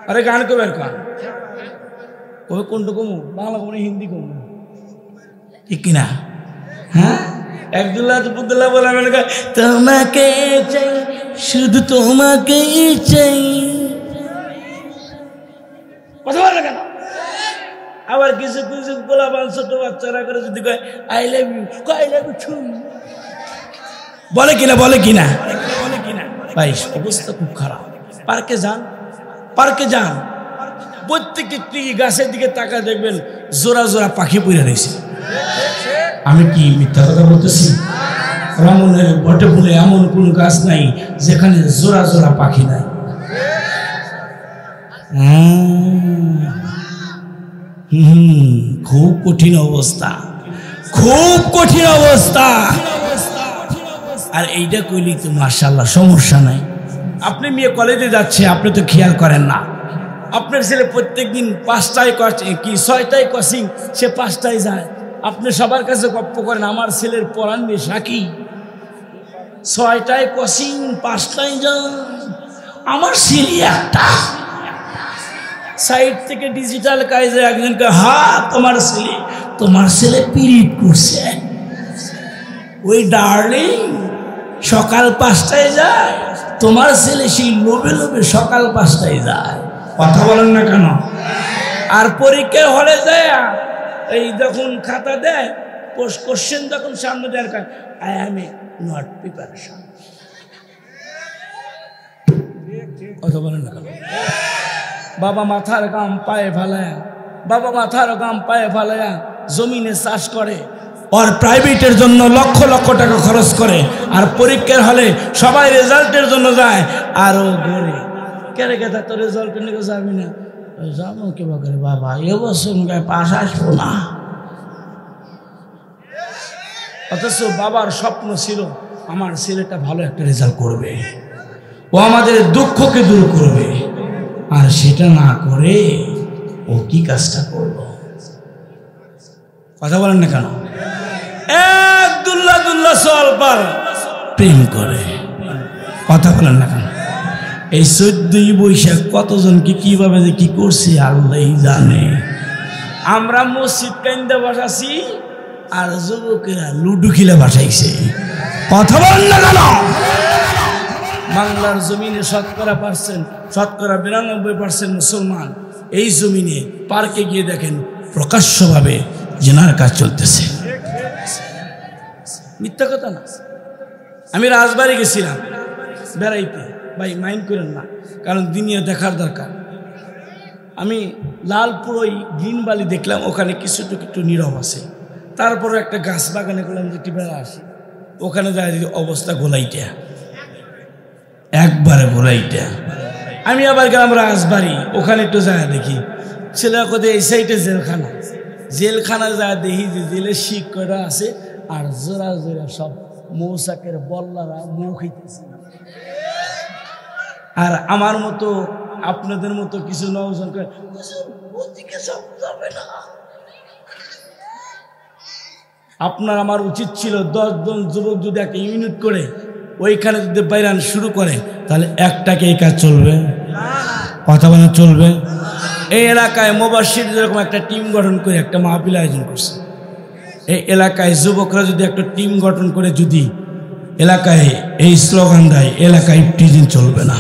আরে গান কবের কোন কবে কোনটা কমু, বাংলা কমু হিন্দি কমু? ঠিক কিনা? হ্যাঁ, একদুল্লাহ বুদুল্লাহ বলে আমি তোমাকে চাই, শুধু তোমাকেই চাই। কথা বলে কেন? আবার কিছু কিছু গোলাপান ছোট বাচ্চারা করে যদি কয় I love you, I love you too, বলে কিনা? বলে কিনা? বলে কিনা? ভাই অবস্থা খুব খারাপ। পার্কে যান, পার্কে যান, প্রত্যেকটি গাছের দিকে তাকা দেখবেন জোড়া জোড়া পাখি পড়ে রয়েছে। আমি কি মিথ্যা কথা বলতেছি? রমণের বটে ফুলে এমন কোন গাছ নাই যেখানে জোড়া জোড়া পাখি নাই। খুব কঠিন অবস্থা, খুব কঠিন অবস্থা। আর এইটা কইলি তো মাশাআল্লাহ সমস্যা নাই। আপনি মেয়ে কলেজে যাচ্ছে, আপনি তো খেয়াল করেন না। আপনার ছেলে প্রত্যেকদিন 5টায় কি 6টায় কোচিং, সে 5টায় যায়। আপনি সবার কাছে গপ্প করেন আমার ছেলের পড়ার নেশা কি, 6টায় কোচিং 5টায় যায়। আমার ছেলে একটা সাইড থেকে ডিজিটাল কাজে একজনকে তোমার ছেলে পিরিত করছে, ওই ডার্লিং সকাল 5টায় যায়, তোমার ছেলে সেই লোভে লোভে সকাল 5টায় যায়। কথা বলেন না কেন? আর পরীক্ষা হলে যায় এই যখন খাতা দেয় কোশ্চেন যখন সামনে দেয় আই এম নট প্রিপারেশন। কথা বলেন না কেন? বাবা মাথার গাম পায়ে ফেলায়া, বাবা মাথার গাম পায়ে ফেলায়া জমিনে চাষ করে, আর প্রাইভেটের জন্য লক্ষ লক্ষ টাকা খরচ করে, আর পরীক্ষার হলে সবাই রেজাল্টের জন্য যায়, আরও ঘরে কেন কেতা তোর রেজাল্ট নিয়ে যাবি না? যাবো কে করে বাবা, এবছর পাশ আসবো না। অথচ বাবার স্বপ্ন ছিল আমার ছেলেটা ভালো একটা রেজাল্ট করবে, ও আমাদের দুঃখকে দূর করবে। আর সেটা না করে ও কি কাজটা করলো? কথা বলেন না কেন? এক দুল্লা দুল্লা সলপার প্রেম করে। কথা বলেন না কেন? এই 14ই বৈশাখ কতজনকে কিভাবে যে কি করছে আল্লাহই জানে। আমরা মসজিদ কাইন্দা বসাছি আর যুবকেরা লুডু খেলে বসাইছে। কথা বলেন না কেন? বাংলার জমিনে শতকরা 92% মুসলমান। এই জমিনে পার্কে গিয়ে দেখেন প্রকাশ্যভাবে জেনার কাজ চলতেছে। মিথ্যা কথা না। আমি রাজবাড়ি গেছিলাম বেড়াইতে, ভাই মাইন্ড করেন না, কারণ দুনিয়া দেখার দরকার। আমি লালপুর ওই গ্রিন বালি দেখলাম, ওখানে কিছুটুকু একটু নীরব আছে। তারপরে একটা গাছ বাগানে করলাম যে একটি বেড়া আসি, ওখানে যায় অবস্থা গোলাইটা, একবারে গোলাইটা। আমি আবার গেলাম রাজবাড়ি, ওখানে একটু যায় দেখি ছেলে কোথায় এই সাইডে জেলখানা, জেলখানা যায় দেখি যে জেলের শিক করা আছে আর জোড়া জোড়া সব মৌসাকের বল্লারা মৌ খাইতেছে। আর আমার মতো আপনাদের মতো কিছু নওজোয়ান করে আপনার আমার উচিত ছিল 10 জন যুবক যদি একটা ইউনিট করে ওইখানে যদি বাইরান শুরু করে তাহলে একটাকে এই কাজ চলবে। কথা বলেন চলবে? এই এলাকায় মুবাশশির যেরকম একটা টিম গঠন করে একটা মাহফিল আয়োজন করছে, এই এলাকায় যুবকরা যদি একটা টিম গঠন করে যদি এলাকায় এই স্লোগান দেয়, এলাকায় টিজিং চলবে না,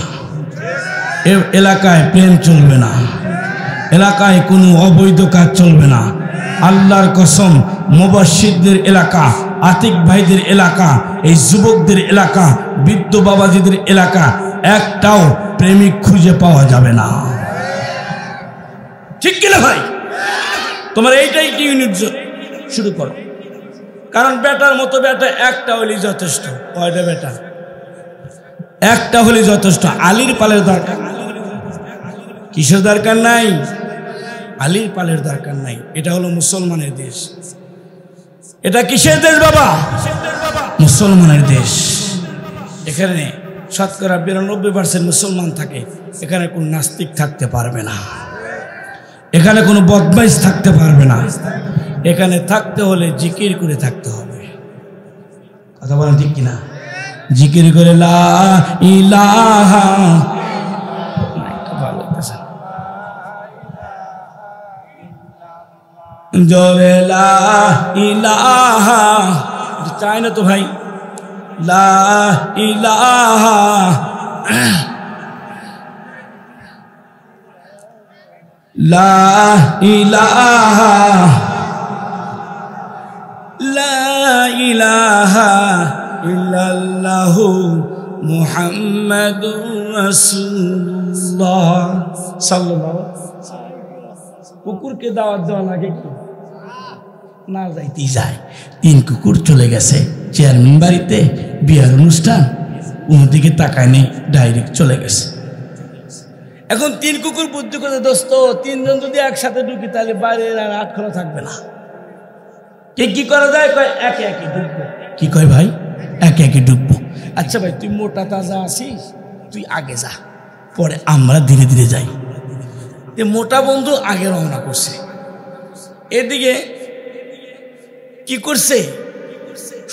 এলাকায় প্রেম চলবে না, এলাকায় কোনো অবৈধ কাজ চলবে না। আল্লাহর কসম, মুবাশশিরদের এলাকা, আতিক ভাইদের এলাকা, এই যুবকদের এলাকা, বৃদ্ধ বাবাজিদের এলাকা, একটাও প্রেমিক খুঁজে পাওয়া যাবে না। ঠিক কিনা ভাই? তোমার এইটাই ইউনিট শুরু করো, কারণ বেটার মতো বেটা একটা হলেই যথেষ্ট। কয়টা বেটা? একটা হলেই যথেষ্ট। আলীর পালের দরকার, কিসের দরকার নাই? আলীর পালের দরকার নাই। এটা হলো মুসলমানের দেশ। এটা কিসের দেশ বাবা? মুসলমানের দেশ। এখানে শতকরা 92% মুসলমান থাকে। এখানে কোনো নাস্তিক থাকতে পারবে না, এখানে কোনো বদমাইশ থাকতে পারবে না। এখানে থাকতে হলে জিকির করে থাকতে হবে। কথা বলেন ঠিক কিনা? জিকির করে লা ইলাহা, জোরে লা ইলাহা, চাই না তো ভাই, লা ইলাহা লা ইলাহা লা ইলাহা ইল্লাল্লাহু মুহাম্মাদুর রাসূলুল্লাহ সাল্লাল্লাহু আলাইহি ওয়াসাল্লাম। কুকুরকে দাওয়াত দেওয়া লাগে কি না? যাইতেই যায়। 3 কুকুর চলে গেছে চেয়ারম্যান বাড়িতে, বিয়ার অনুষ্ঠান, অন্যদিকে তাকায় নেই, ডাইরেক্ট চলে গেছে। এখন 3 কুকুর বুদ্ধি করে, দোস্ত 3 জন যদি একসাথে ঢুকি তাহলে বাইরের আর আটখানা থাকবে না। কি করা যায়? কয় একে একে ঢুকবো। কি কয় ভাই? একে একে ঢুকবো। আচ্ছা ভাই, তুই মোটা তাজা আছিস, তুই আগে যা, পরে আমরা ধীরে ধীরে যাই। মোটা বন্ধু আগে রওনা করছে। এদিকে কি করছে?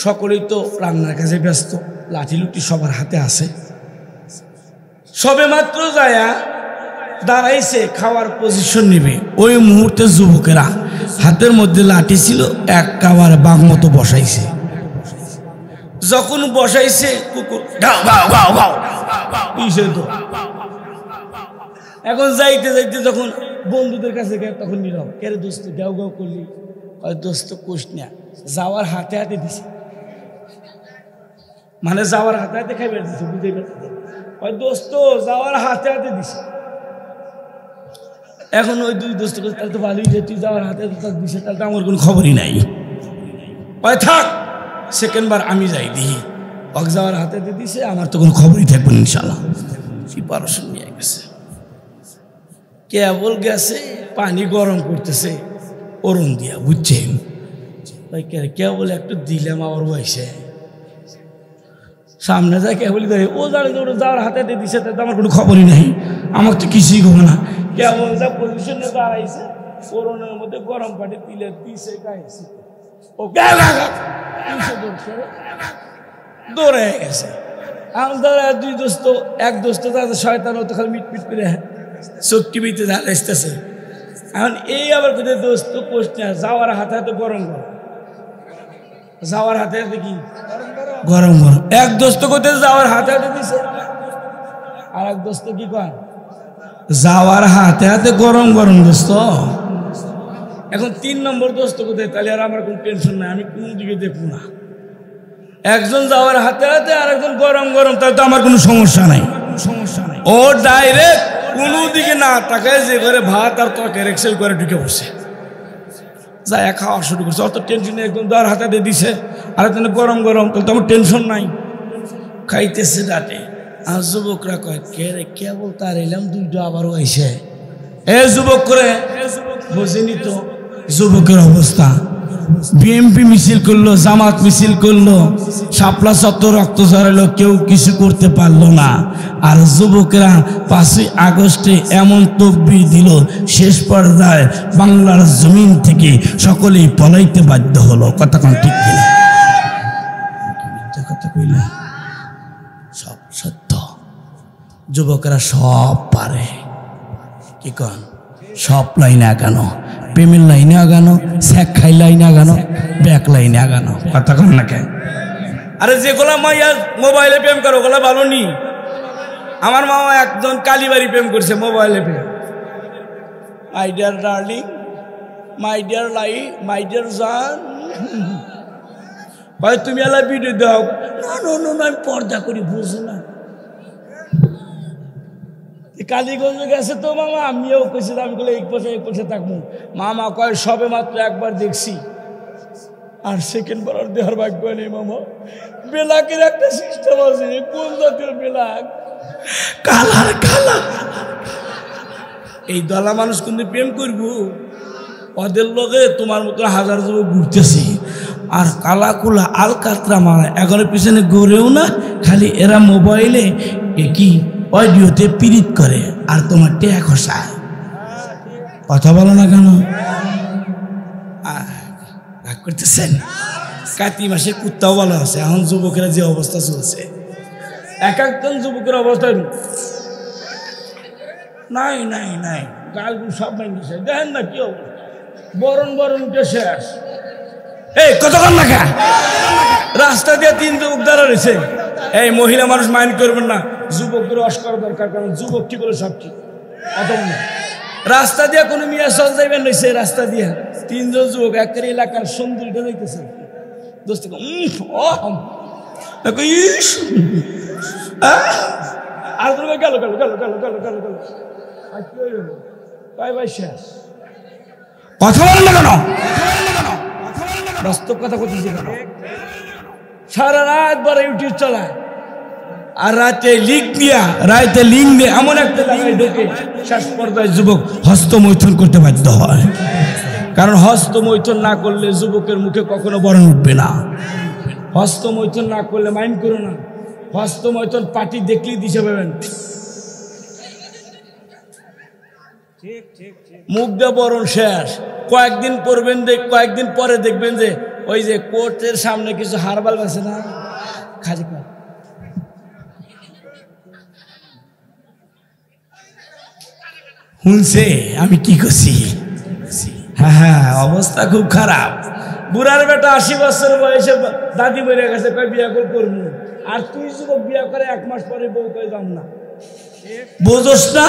সকলেই তো রান্নার কাজে ব্যস্ত, লাঠি লুটি সবার হাতে আছে। সবে মাত্র যায়া দাঁড়াইছে, খাওয়ার পজিশন নিবে, ওই মুহূর্তে যুবকেরা হাতের মধ্যে লাঠি ছিল, এক কাবার বাঘ মতো বসাইছে। যখন বসাইছে কুকুর গাও গাও গাও গাও তো। এখন যাইতে যাইতে যখন বন্ধুদের কাছে গেল, তখন নীরব। কেরে দোস্ত গাও গাও করলি? দোস্ত কোষ না, যাওয়ার হাতে হাতে দিছে, মানে যাওয়ার হাতে হাতে খাইবে দিছে, বুঝতে পারছি। দোস্ত যাওয়ার হাতে হাতে দিছে। এখন ওই 2 দোস্ত তাহলে তো ভালোই, যে তুই যাওয়ার হাতে হাতে দিছে, তাহলে তো আমার কোনো খবরই নাই। থাক, সেকেন্ড বার আমি যাই দেখি। অক যাওয়ার হাতে হাতে দিছে, আমার তো কোনো খবরই থাকবে না ইনশাল্লাহ। প্রিপারেশন নিয়ে গেছে, কেবল গেছে পানি গরম করতেছে ওরন দিয়া, বুঝছেন ভাই? কেবল একটু দিলাম, আবার বয়সে সামনে যায় কেবল ও যাওয়ার হাতে হাতে দিছে, তাতে আমার কোনো খবরই নাই, আমার তো কিছুই খবর না। কেবল যা পজিশনে দাঁড়াইছে, ওরনের মধ্যে গরম পানি দিলে দিছে, গাইছে, ও দৌড়ে গেছে। আমরা 2 দোস্ত, এক দোস্ত তাদের শয়তান তো খালি মিটমিট করে চোখ টিভিতে আসতেছে। এখন এই আবার কোথায় দোস্ত কোষ না, যাওয়ার হাতে হাতে গরম গরম, যাওয়ার হাতে হাতে কি গরম গরম। এক দোস্ত কোথায় যাওয়ার হাতে হাতে দিছে, আর এক দোস্ত কি কয় যাওয়ার হাতে হাতে গরম গরম দোস্ত। এখন 3 নম্বর দোস্ত কোথায়? তাহলে আর আমার কোনো টেনশন নাই, আমি কোন দিকে দেখবো না। একজন যাওয়ার হাতে হাতে আর একজন গরম গরম, তাহলে তো আমার কোনো সমস্যা নাই। ও ডাইরেক্ট কোনো দিকে না তাকায় যে ঘরে ভাত আর তরকারি এক্সেল করে ঢুকে বসে যায়, খাওয়া শুরু করছে। অত টেনশন নেই, একদম যাওয়ার হাতে দিয়ে দিছে, আর একজন গরম গরম, তাহলে তো আমার টেনশন নাই। খাইতেছে ডাটে। আর যুবকরা কয় কে রে, কেবল তার এলাম 2টা আবারও আইসে। এ যুবক করে বোঝেনি তো যুবকের অবস্থা। বিএমপি মিছিল করলো, জামাত মিছিল করলো, শাপলা চত্বর রক্ত ঝরালো, কেউ কিছু করতে পারলো না। আর যুবকেরা 5ই আগস্টে এমন তকবীর দিল, শেষ পর্যায়ে বাংলার জমিন থেকে সকলেই পলাইতে বাধ্য হলো। কথা কোন ঠিক কিনা? কথা কইল সব সত্য। যুবকেরা সব পারে, কি কন? সব লাইনে আগানো, প্রেমের লাইনে আগানো, স্যাক খাই লাইনে আগানো, ব্যাক লাইনে আগানো। কথা কন না কেন? আরে যেগুলা মাইয়া মোবাইলে প্রেম করে ওগুলা ভালো নি। আমার মামা একজন কালীবাড়ি প্রেম করছে মোবাইলে প্রেম, my dear darling, my dear life, my dear জান। ভাই তুমি এলা ভিডিও দাও। না না না, আমি পর্দা করি, বুঝো না। কালীগঞ্জ গেছে তো মামা, আমিও কইছিলাম, আমি বলে এক পাশে থাকবো। মামা কয় সবে মাত্র একবার দেখছি, আর সেকেন্ড বার আর দেওয়ার ভাগ্য নেই মামা। বেলাকের একটা সিস্টেম আছে, কোন জাতীয় বেলাক, কালার কালা। এই দলা মানুষ কিন্তু প্রেম করবো, ওদের লোকে তোমার মতো হাজার যুবক ঘুরতেছে, আর কালা কুলা আল কাতরা মারা এগারো পিছনে ঘুরেও না, খালি এরা মোবাইলে কি অডিওতে পিরিত করে আর তোমার টেয়া খসায়। কথা বলো না কেন? রাগ করতেছেন? কাতি মাসে কুত্তাও ভালো আছে। এখন যুবকেরা যে অবস্থা চলছে, এক একজন যুবকের অবস্থা নাই নাই নাই, গালগুলো সব ভেঙেছে। দেখেন না কি অবস্থা, বরণ বরণ উঠে শেষ। এই কতক্ষণ না খা রাস্তা দিয়ে 3 যুবক দাঁড়া রয়েছে। এই মহিলা মানুষ মাইন্ড করবেন না, যুবকদের অস করা দরকার, কারণ যুবক ঠিক হলে সব ঠিক। রাস্তা দিয়ে কোনো মিয়া চল যাইবেন রয়েছে, রাস্তা দিয়ে 3 জন যুবক একের এলাকার সুন্দরীটা যাইতেছে। দোস্ত আর গেল গেল গেল গেল গেল গেল গেল ভাই শেষ। কথা বলেন না কেন? বাস্তব কথা বলতেছি কেন? সারা রাত বড় ইউটিউব চালায়, আর রাতে লিঙ্ক দিয়ে এমন একটা লাগাই ঢোকে, শেষ পর্যায়ে যুবক হস্তমৈথুন করতে বাধ্য হয়। কারণ হস্তমৈথুন না করলে যুবকের মুখে কখনো বরণ উঠবে না। হস্তমৈথুন না করলে মাইন্ড করো না, হস্তমৈথুন পার্টি দেখলেই দিশে পাবেন। মুখ দিয়ে বরণ শেষ। কয়েকদিন পরবেন, কয়েকদিন পরে দেখবেন যে ওই যে কোর্টের সামনে কিছু হারবাল আছে না, খাজি কর শুনছে আমি কি করছি। হ্যাঁ, অবস্থা খুব খারাপ। বুড়ার বেটা 80 বছর বয়সে দাদি মরে গেছে, কয় বিয়া করবো, আর তুই যুবক বিয়া করে 1 মাস পরে বউ কই যাম না। বুঝোস না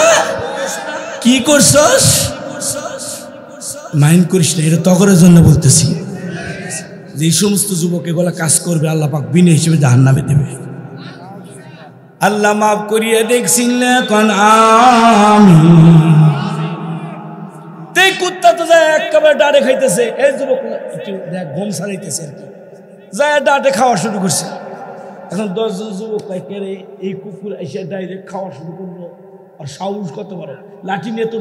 কি করছস? মাইন্ড করিস না, এটা তগরের জন্য বলতেছি। যে সমস্ত যুবক এগুলা কাজ করবে, আল্লাহ পাক বিনা হিসেবে জাহান্নামে দেবে। আল্লাহ মাফ করিয়ে দেখছিন এখন আমি। এই কুত্তা তো যায় একেবারে ডাটে খাইতেছে, এই যুবক দেখ ঘুম সারাইতেছে আর কি, যায় ডাটে খাওয়া শুরু করছে। এখন 10 জন যুবক এই কুকুর এসে ডাইরেক্ট খাওয়া শুরু করলো। আর সাহস কত বড়, লাঠি নিয়ে তো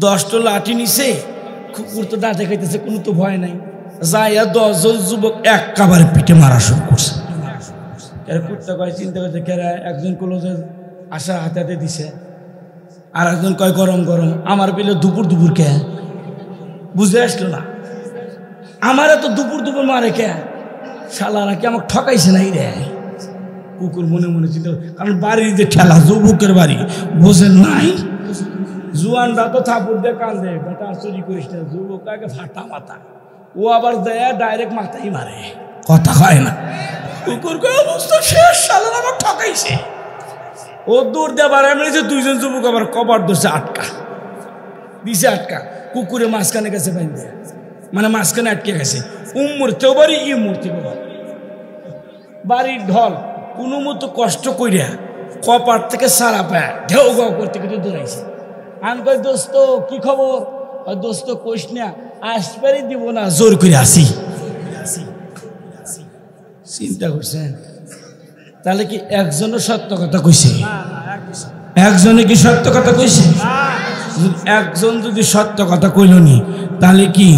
10টা লাঠি নিছে, কুকুর তো ডাটে খাইতেছে, কোনো তো ভয় নাই। যাইয়া 10 জন যুবক একেবারে পিঠে মারা শুরু করছে। কুত্তা কয় চিন্তা করছে কেরা, একজন কলো যে আশা হাতে হাতে দিছে, আর একজন কয় গরম গরম। আমার পেলে দুপুর কে বুঝে আসলো না, আমার তো দুপুর মারে কে, শালারা কি আমাকে ঠকাইছে নাই রে। কুকুর মনে মনে চিন্তা, কারণ বাড়ির যে ঠেলা, যুবকের বাড়ি বোঝেন নাই। জুয়ানরা তো থাপুর দিয়ে কান্দে, বেটা চুরি করিস না, যুবক আগে ফাটা মাথা, ও আবার দেয় ডাইরেক্ট মাথাই মারে, কথা হয় না। কুকুর অবস্থা শেষ, শালারা আমাকে ঠকাইছে। ও দূর দেবার এমনিছে 2 জন যুবক আবার কবার ধরছে, আটকা কুকুরে মাঝখানে গেছে বাইন্দে, মানে মাঝখানে আটকে গেছে। মূর্তেও বাড়ি ই মূর্তি বাড়ির ঢল, কোনো মতো কষ্ট করিয়া কপার থেকে সারা পায় ঢেউ গাও করতে করতে দৌড়াইছে। আমি কই দোস্ত কি খবর? দোস্ত কইস না, আসবারই দিব না, জোর করে আসি। চিন্তা করছেন তাহলে কি একজনও সত্য কথা কইছে? একজনে কি সত্য কথা কইছে? একজন যদি সত্য কথা কইল নি, তাহলে কি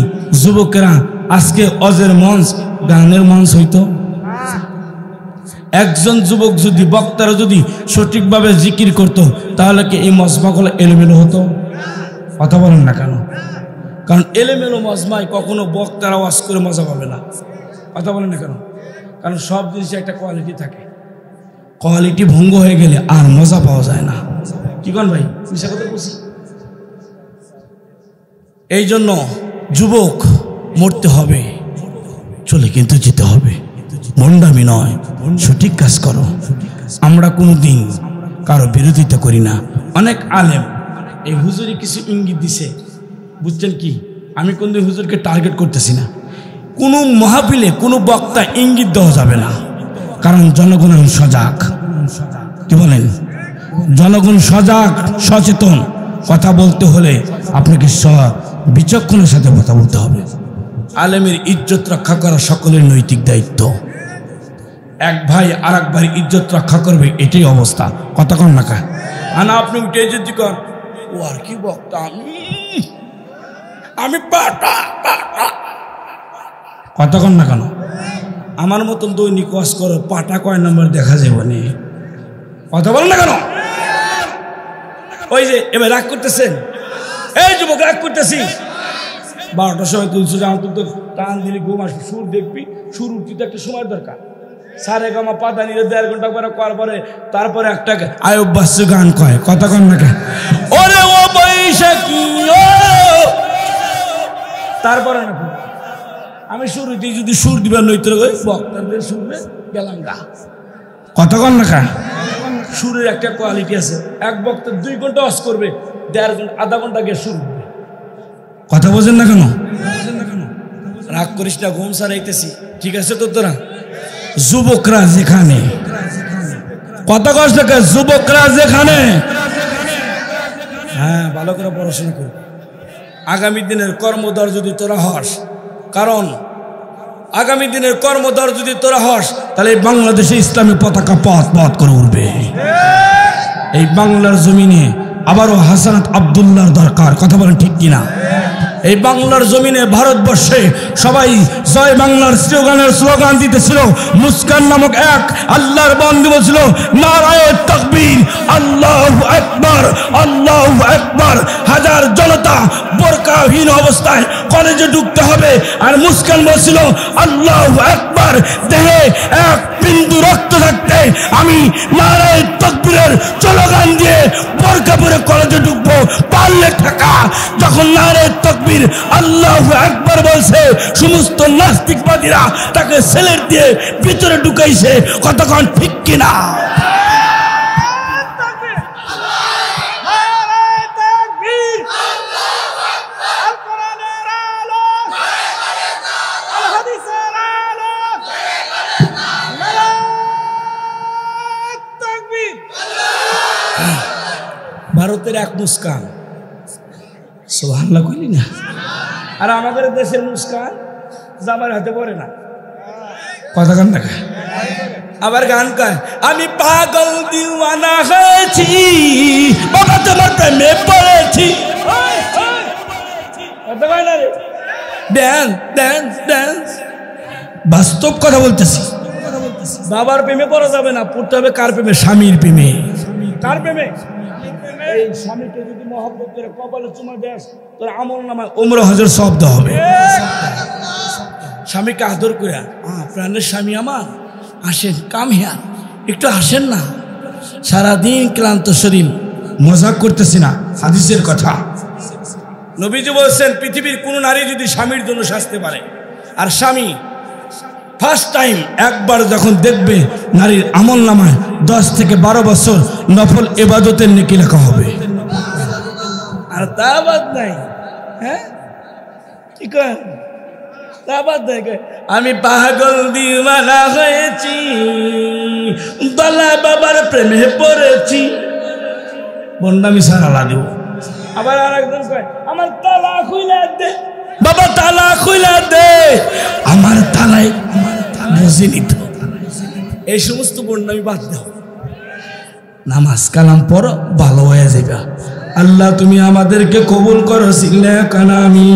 যুবকেরা আজকে অজের মঞ্চ গানের মঞ্চ হইতো? একজন যুবক যদি, বক্তারা যদি সঠিকভাবে জিকির করত, তাহলে কি এই মজমাগুলো এলোমেলো হতো? কথা বলেন না কেন? কারণ এলোমেলো মজমায় কখনো বক্তারা ওয়াজ করে মজা পাবে না। কথা বলেন না কেন? কারণ সব জিনিসে একটা কোয়ালিটি থাকে, কোয়ালিটি ভঙ্গ হয়ে গেলে আর মজা পাওয়া যায় না। কি কন ভাই, মিশা কথা বলছি? এই জন্য যুবক মরতে হবে, চলে কিন্তু যেতে হবে, মন্ডামি নয়, সঠিক কাজ করো। আমরা কোনোদিন কারো বিরোধিতা করি না। অনেক আলেম এই হুজুরি কিছু ইঙ্গিত দিছে, বুঝছেন কি? আমি কোন হুজুরকে টার্গেট করতেছি না। কোনো মাহফিলে কোনো বক্তা ইঙ্গিত দেওয়া যাবে না, কারণ জনগণ সজাগ। কি বলেন? জনগণ সজাগ, সচেতন। কথা বলতে হলে আপনাকে বিচক্ষণের সাথে কথা বলতে হবে। আলেমের ইজ্জত রক্ষা করা সকলের নৈতিক দায়িত্ব। এক ভাই আর এক ভাই ইজ্জত রক্ষা করবে, এটাই অবস্থা। কথা কন না কা আনা আপনি উঠে যদি কর ও আর কি বক্তা, আমি পাটা পাটা। কথা কন না কেন? আমার মতন দৈনিক ওয়াজ করো, পাটা কয় নম্বর দেখা যাবে না। কথা বল না কেন? ওই যে এবার রাগ করতেছেন, এই যুবক রাগ করতেছি। 12টার সময় তুলছো, যেমন তুলতে টান দিলে ঘুম আসবে। সুর দেখবি, সুর উঠতে তো একটা সময় দরকার। সারে গামা পাতা নিলে 1.5 ঘন্টা করে করার পরে তারপরে একটা আয়ুবাস্য গান কয়। কথা কন না কেন? ওরে ও বৈশাখী ও, তারপরে না আমি শুরুতে যদি সুর দিবার নৈত্র বক্তাদের শুনবে গেলাম গা। কথা কন না কেন? সুরের একটা কোয়ালিটি আছে। এক বক্তা 2 ঘন্টা ওয়াজ করবে, 1.5 ঘন্টা আধা ঘন্টা গিয়ে সুর। কথা বোঝেন না কেন? রাগ করিস না, ঘুম সারাইতেছি, ঠিক আছে তো তোরা? যুবকরা যেখানে, কথা কস না, যুবকরা যেখানে, হ্যাঁ ভালো করে পড়াশোনা কর। আগামী দিনের কর্মদর যদি তোরা হস, কারণ আগামী দিনের কর্মদর যদি তোরা হস, তাহলে বাংলাদেশে ইসলামী পতাকা পথ পথ করে উঠবে। এই বাংলার জমিনে আবারও হাসানাত আব্দুল্লাহর দরকার। কথা বলেন ঠিক কিনা? এই বাংলার জমিনে ভারতবর্ষে সবাই জয় বাংলার স্লোগান দিতেছিল। মুস্কান নামক এক আল্লাহর বন্দী বলছিল, নারায়ে তাকবীর, আল্লাহু আকবার, আল্লাহু আকবার। হাজার জনতা বোরকাহীন অবস্থায় কলেজে ঢুকতে হবে, আর মুস্কান বলছিল আল্লাহু আকবার। দেহে এক বিন্দু রক্ত থাকতে আমি নারায়ে তাকবীরের স্লোগান দিয়ে বোরকা পরে কলেজে ঢুকবো, পারলে ঠেকা। যখন নারায়ে তাকবীর আল্লাহু আকবার বলছে, সমস্ত নাস্তিকবাদীরা তাকে সেলের দিয়ে ভিতরে ঢুকাইছে। কতক্ষণ ঠিক কিনা? ভারতের এক মুস্কান, সুবহানাল্লাহ কইলি না? আর আমাদের দেশের মুস্কান জামার হাতে পড়ে না। কথা গান না, আবার গান কয়, আমি পাগল দিওয়ানা হয়েছি, বাবা তোমার প্রেমে পড়েছি। Dance dance dance. বাস্তব কথা বলতেছি। বাবার প্রেমে পড়া যাবে না, পড়তে হবে কার প্রেমে? স্বামীর প্রেমে। কার প্রেমে? এই স্বামীকে যদি মহব্বত করে কপালে চুমা দেস, তোর আমল নামায় উমরা হজের শব্দ হবে। স্বামীকে আদর করে, প্রাণের স্বামী আমার, আসেন, কাম হিয়ার, একটু আসেন না। সারাদিন ক্লান্ত শরীর, মজাক করতেছি না, হাদিসের কথা। নবীজি বলছেন, পৃথিবীর কোন নারী যদি স্বামীর জন্য সাজতে পারে, আর স্বামী ফার্স্ট টাইম একবার যখন দেখবে, নারীর আমল নামায় 10 থেকে 12 বছর নফল ইবাদতের নেকি লেখা হবে। আর তা বাদ নাই, হ্যাঁ ঠিক আছে, তা বাদ নাই। আমি পাগল দিওয়ানা হয়েছি, দলা বাবার প্রেমে পড়েছি। বন্ডামি সারা দেব। আবার আরেকজন কয়, আমার তালা খুইলা দে, বাবা তালা খুইলা দে, আমার তালায় বুঝিনি তো। এই সমস্ত বন্ডামি বাদ দাও, নামাজ কালাম পড়ো, ভালো হয়ে যাবে। আল্লাহ তুমি আমাদেরকে কবুল করো, সিল্লা কানামি।